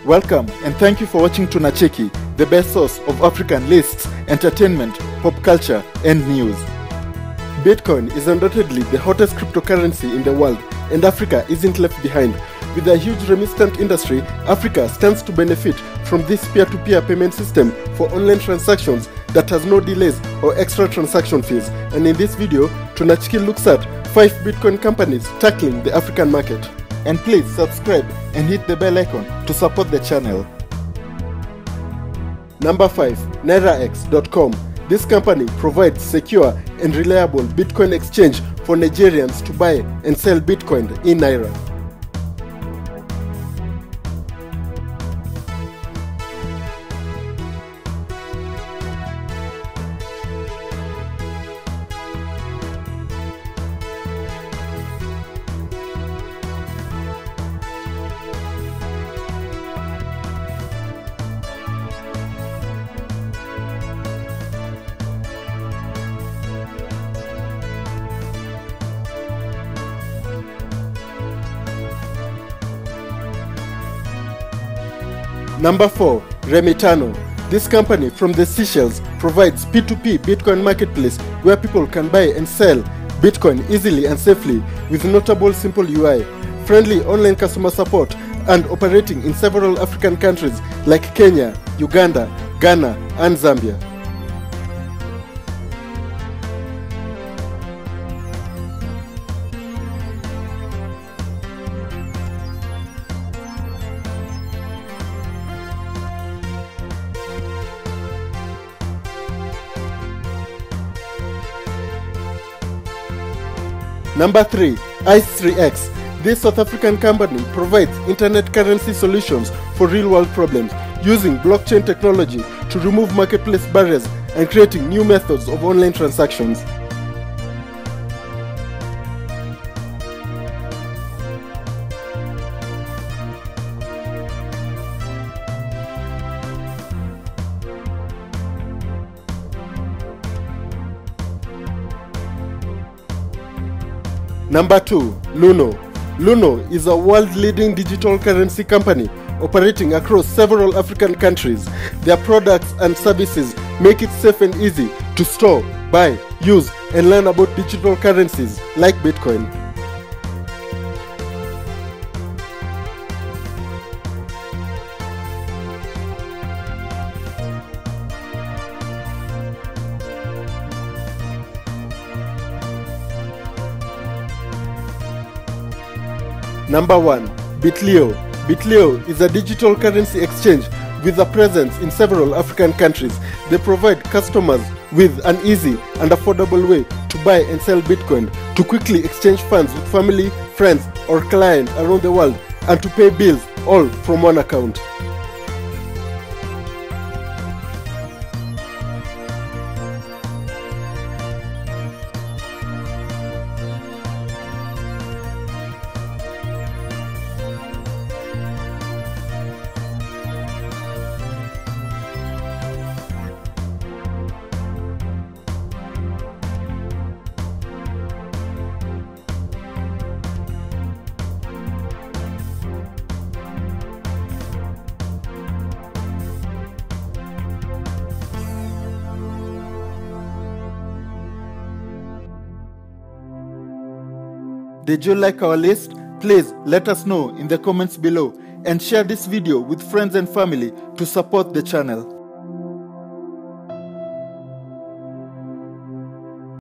Welcome and thank you for watching Tunacheki, the best source of African lists, entertainment, pop culture, and news. Bitcoin is undoubtedly the hottest cryptocurrency in the world, and Africa isn't left behind. With a huge remittance industry, Africa stands to benefit from this peer-to-peer payment system for online transactions that has no delays or extra transaction fees. And in this video, Tunacheki looks at 5 Bitcoin companies tackling the African market. And please subscribe and hit the bell icon to support the channel. Number 5. NairaX.com. This company provides secure and reliable Bitcoin exchange for Nigerians to buy and sell Bitcoin in Naira. Number 4. Remitano. This company from the Seychelles provides P2P Bitcoin marketplace where people can buy and sell Bitcoin easily and safely with notable simple UI, friendly online customer support, and operating in several African countries like Kenya, Uganda, Ghana, and Zambia. Number 3. ICE3X. This South African company provides internet currency solutions for real-world problems using blockchain technology to remove marketplace barriers and creating new methods of online transactions. Number 2. Luno. Luno is a world-leading digital currency company operating across several African countries. Their products and services make it safe and easy to store, buy, use, and learn about digital currencies like Bitcoin. Number 1. Bitlio. Bitlio is a digital currency exchange with a presence in several African countries. They provide customers with an easy and affordable way to buy and sell Bitcoin, to quickly exchange funds with family, friends, or clients around the world, and to pay bills all from one account. Did you like our list? Please let us know in the comments below and share this video with friends and family to support the channel.